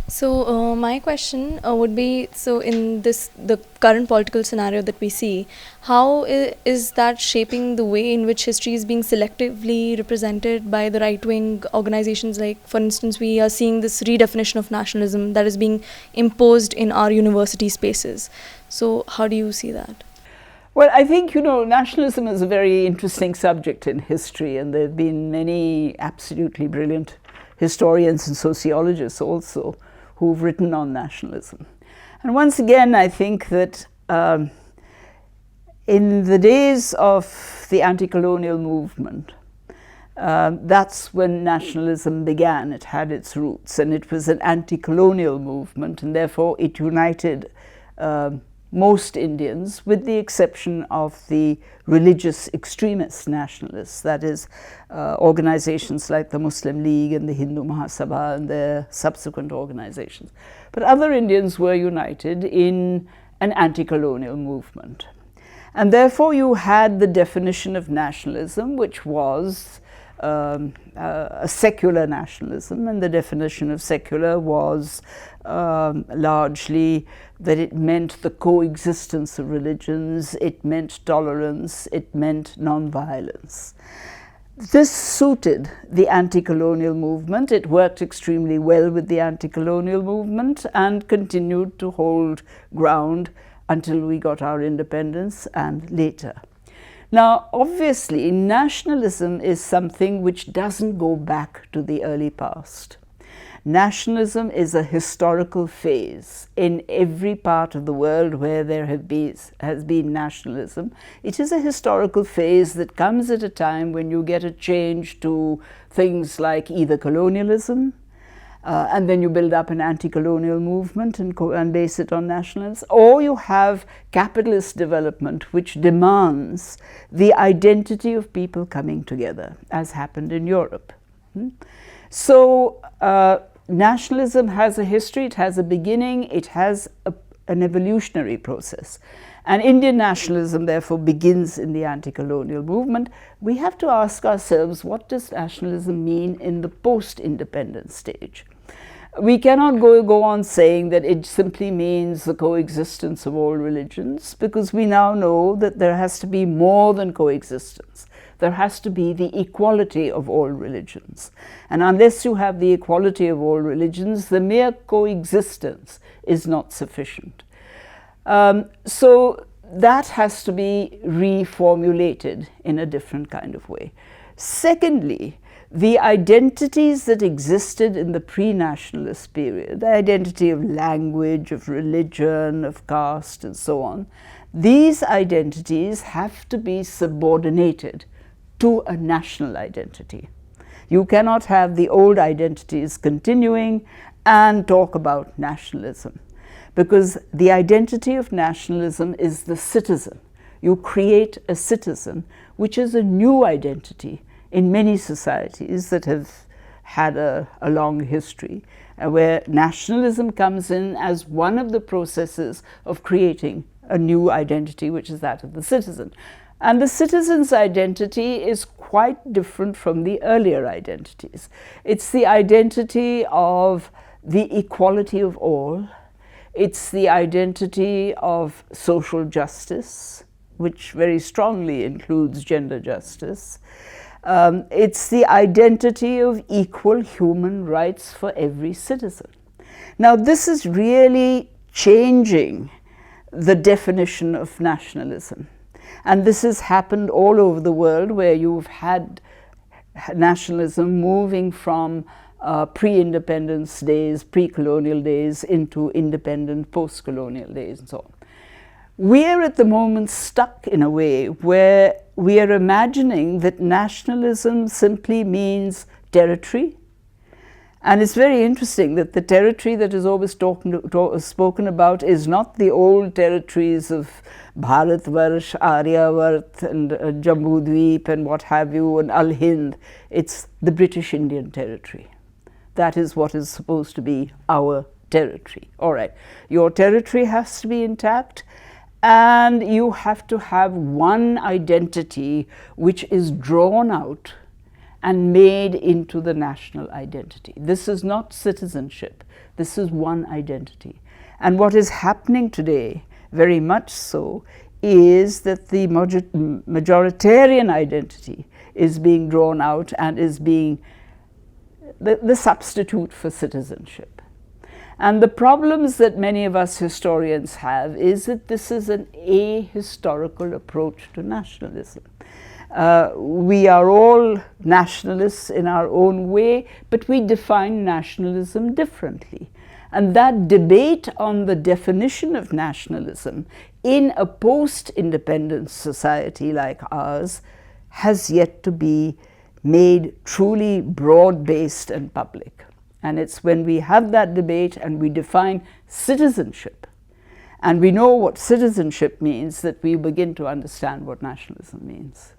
My question would be, so in the current political scenario that we see, how is that shaping the way in which history is being selectively represented by the right-wing organizations? Like, for instance, we are seeing this redefinition of nationalism that is being imposed in our university spaces. So how do you see that? Well, I think, nationalism is a very interesting subject in history, and there have been many absolutely brilliant historians and sociologists also who've written on nationalism. And once again, I think that in the days of the anti-colonial movement, that's when nationalism began. It had its roots, and it was an anti-colonial movement, and therefore it united most Indians, with the exception of the religious extremist nationalists, that is, organizations like the Muslim League and the Hindu Mahasabha and their subsequent organizations. But other Indians were united in an anti-colonial movement. And therefore you had the definition of nationalism, which was a secular nationalism, and the definition of secular was largely that it meant the coexistence of religions, it meant tolerance, it meant nonviolence. This suited the anti-colonial movement. It worked extremely well with the anti-colonial movement and continued to hold ground until we got our independence and later. Now, obviously, nationalism is something which doesn't go back to the early past. Nationalism is a historical phase in every part of the world where there has been nationalism. It is a historical phase that comes at a time when you get a change to things like either colonialism, and then you build up an anti-colonial movement and base it on nationalism, or you have capitalist development which demands the identity of people coming together, as happened in Europe. So nationalism has a history, it has a beginning, it has an evolutionary process. And Indian nationalism, therefore, begins in the anti-colonial movement. We have to ask ourselves, what does nationalism mean in the post-independence stage? We cannot go on saying that it simply means the coexistence of all religions, because we now know that there has to be more than coexistence. There has to be the equality of all religions. And unless you have the equality of all religions, the mere coexistence is not sufficient. So that has to be reformulated in a different kind of way. Secondly, the identities that existed in the pre-nationalist period, the identity of language, of religion, of caste, and so on, these identities have to be subordinated to a national identity. You cannot have the old identities continuing and talk about nationalism, because the identity of nationalism is the citizen. You create a citizen, which is a new identity in many societies that have had a long history, where nationalism comes in as one of the processes of creating a new identity, which is that of the citizen. And the citizen's identity is quite different from the earlier identities. It's the identity of the equality of all. It's the identity of social justice, which very strongly includes gender justice. It's the identity of equal human rights for every citizen. Now, this is really changing the definition of nationalism. And this has happened all over the world, where you've had nationalism moving from pre-independence days, pre-colonial days, into independent post-colonial days, and so on. We are at the moment stuck in a way where we are imagining that nationalism simply means territory. And it's very interesting that the territory that is always spoken about is not the old territories of Bharatvarsh, Aryavart, and Jambudweep, and what have you, and Al-Hind. It's the British Indian territory. That is what is supposed to be our territory. All right, your territory has to be intact, and you have to have one identity which is drawn out and made into the national identity. This is not citizenship. This is one identity. And what is happening today, very much so, is that the majoritarian identity is being drawn out and is being the substitute for citizenship. And the problems that many of us historians have is that this is an ahistorical approach to nationalism. We are all nationalists in our own way, but we define nationalism differently. And that debate on the definition of nationalism in a post-independence society like ours has yet to be made truly broad-based and public. And it's when we have that debate and we define citizenship, and we know what citizenship means, that we begin to understand what nationalism means.